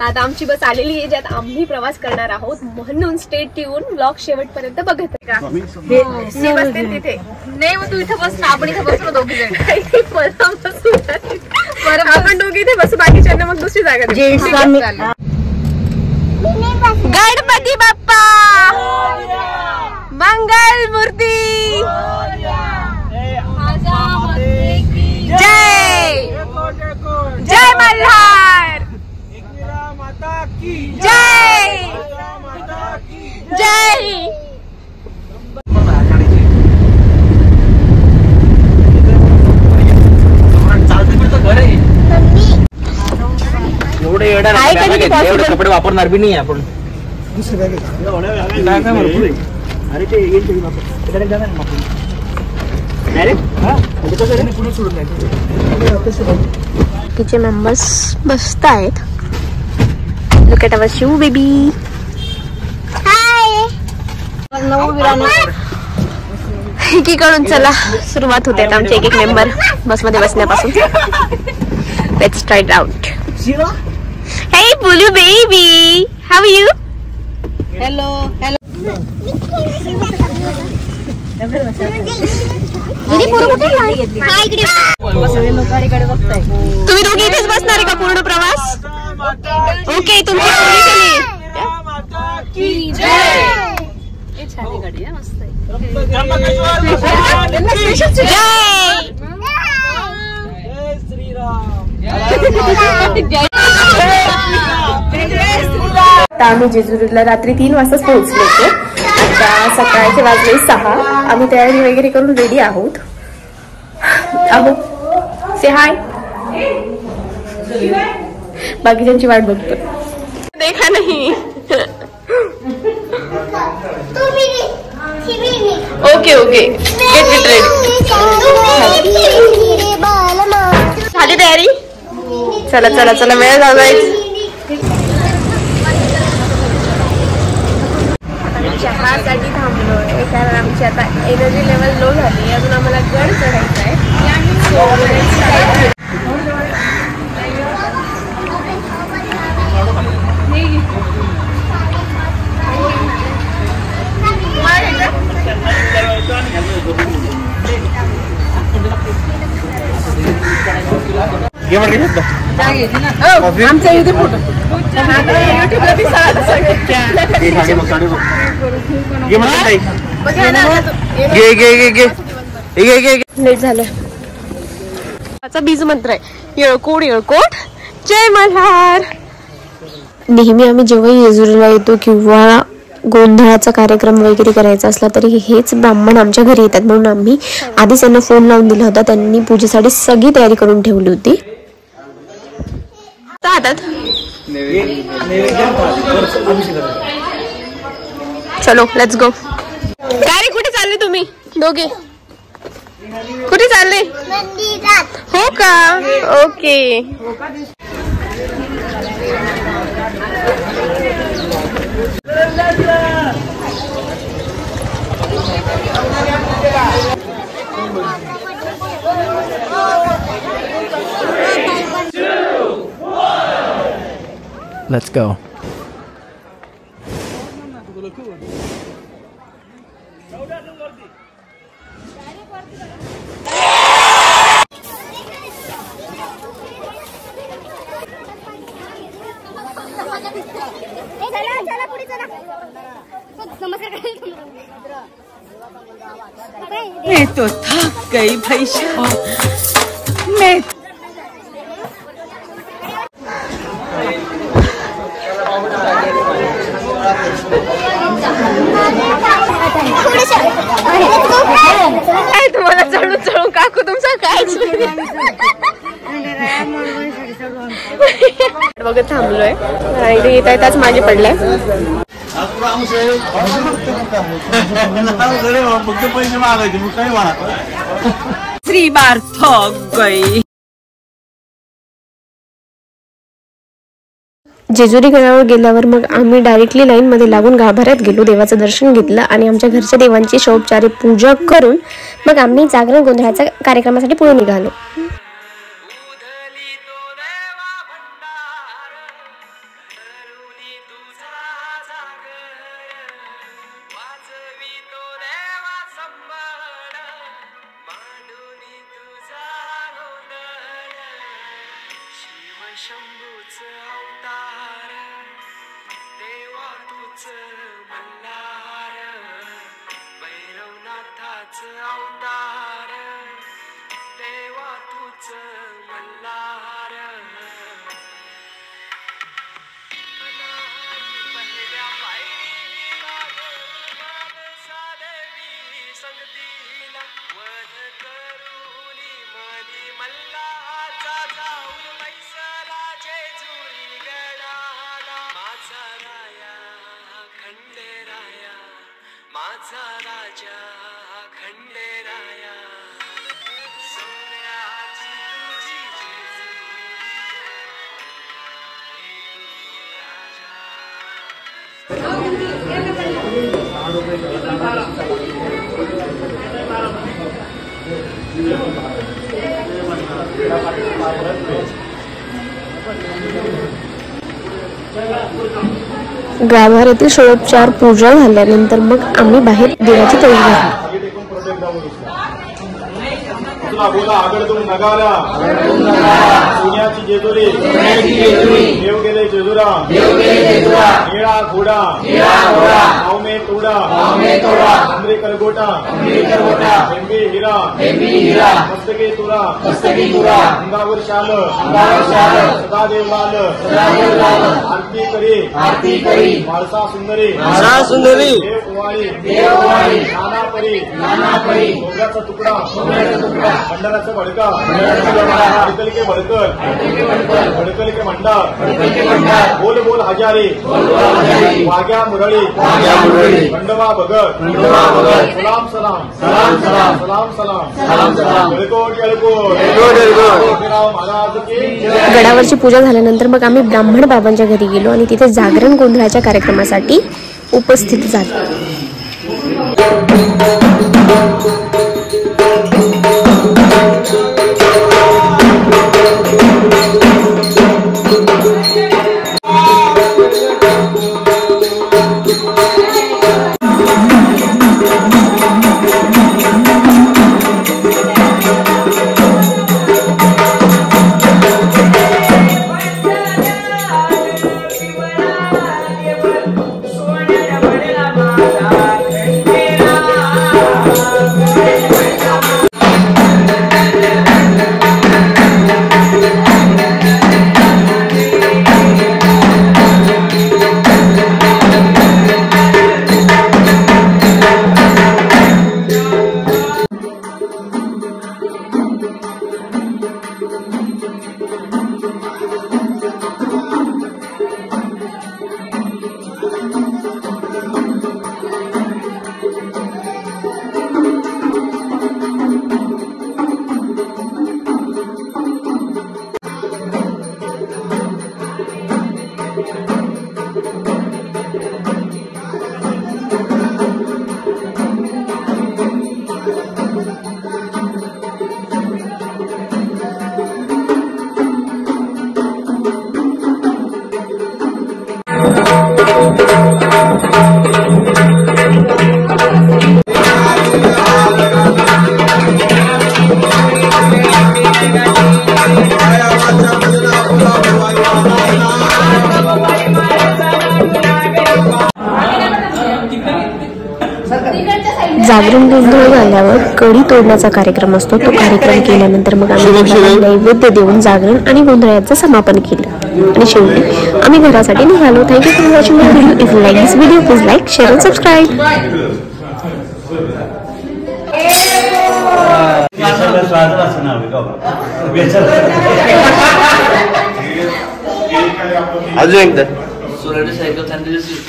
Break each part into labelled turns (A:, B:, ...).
A: आता आमची बस आलेली आहे ज्यात आम्ही प्रवास करणार आहोत, म्हणून स्टे ट्यून, ब्लॉग शेवटपर्यंत बघत का. मी बसते तिथे. नाही मग तू इथे बस ना, आपण इथे बसलो दोघी जण. आपण दोघी इथे बसू, बाकीच्यांना मग दुसरी जागा. गणपती बाप्पा मंगल मूर्ती जय जय मल्हार जय जय.
B: एवढे कपडे वापरणार बी नाही आपण.
A: तिचे मेंबर्स बसत आहेत. Look at our Shiv baby. Hi. एकीकडून चला सुरुवात होते आमचे एक एक मेंबर बसमध्ये बसण्यापासून. Let's try it out. Hey Bulu baby, how are you?
C: Hello, hello.
A: तुम्ही दोघी इथेच बसणार आहे का पूर्ण प्रवास? ओके, तुमची आम्ही जेजुरीला रात्री 3 वाजताच पोहोचलो होतो. आता सकाळचे वाजले 6. आम्ही तयारी वगैरे करून रेडी आहोत. अहो से हाय. बाकीच्यांची वाट बघतो. देखा नाही. Okay okay, get it ready. झाली तयारी? चला चला चला, वेळ जायचं. चहासाठी थांबलोय कारण आमची आता एनर्जी लेवल लो झाली. अजून आम्हाला गड चढायचा आहे. आमच्या इथे फोटो लेट झालं. त्याचा बीज मंत्र आहे येळकोट येळकोट जय मल्हार. नेहमी आम्ही जेव्हा जेजुरीला येतो किंवा गोंधळाचा कार्यक्रम वगैरे करायचा असला तरी हेच ब्राह्मण आमच्या घरी येतात, म्हणून आम्ही आधीच त्यांना फोन लावून दिला होता. त्यांनी पूजेसाठी सगळी तयारी करून ठेवली होती. चलो लेट्स गो. काय रे, कुठे चालले तुम्ही दोघे? कुठे चालले? हो का, ओके.
B: Let's go.
C: मैं तो थक गई भाई साहब. मैं
A: तुम्हाला चढून चढून काकू तुमचा काय बघत थांबलोय. इथे येता येताच मागे पडलाय.
C: श्री बार थक गई.
A: जेजुरी गडावर गेल्यावर मग आम्ही डायरेक्टली लाईनमध्ये लागून गाभाऱ्यात गेलो, देवाचं दर्शन घेतलं आणि आमच्या घरच्या देवांची षोडोपचारे पूजा करून मग आम्ही जागरण गोंधळाच्या कार्यक्रमासाठी पुढे निघालो.
D: शंभूच अवतार देवा तूच मल्हार भैरवनाथाच अवतार देवा तूच मल्हार पहिल्या पायरीला साधवी संगतीला वध करूनी मनी मल्हाचा जाऊन जेजुरी गडाला माझा राया खंडेराया माझा राजा खंडेराया सोन्याची तुझी
A: गाभाऱ्यातील षोडोपचार पूजा झाल्यानंतर मग आम्ही बाहेर देवाची तळी घातली.
E: बोला आगडतून नगारा सोन्याची जेजुरी देव गेले जेजुरा निळा घोडा नाव में तोडा उमरे करगोटा हेंबी हिरा मस्तके तुरा अंगावर शाल सदादेव लाल आरती करी माळसा सुंदरी देव कुवारी नाना परी डोंगराचा तुकडा भंडाराचं भडका भडकल के भडकल के भंडार बोल बोल हजारे वाग्या मुरळी खंडवा भगत सलाम सलाम महाराज की.
A: गडावरची पूजा झाल्यानंतर मग आम्ही ब्राह्मण बाबांच्या घरी गेलो आणि तिथे जागरण गोंधळाच्या कार्यक्रमासाठी उपस्थित झालो. जागरण गोंधळ झाल्यावर कडी तोडण्याचा कार्यक्रम असतो. तो कार्यक्रम केल्यानंतर मग आम्ही नैवेद्य देऊन जागरण आणि गोंधळाचं समापन केलं आणि शेवटी आम्ही घरासाठी निघालो. Thank you for watching my video. If you like this video please like, share and subscribe.
B: अजून एकदा
D: सोलाडी सायकल चांगली सर्व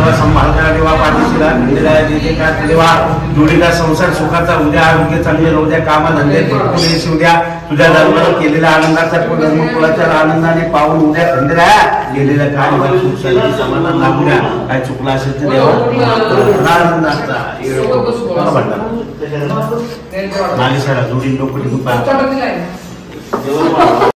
E: देवा संभाळता देवा पाठीशी राहा जे काय देवा जोडीला संसार सुखाचा उद्या आरोग्य चांगले राहू द्या कामाधंदे भरपूर यश उद्या तुझ्या धर्माला केलेल्या आनंदाचा धर्मकुलाच्या आनंदाने पाहून उद्या खंडेरा गेलेल्या काय शांती समाधान लागू द्या काय चुकला असेल तर देवा आनंद असता नागेश्वरा जोडी लोक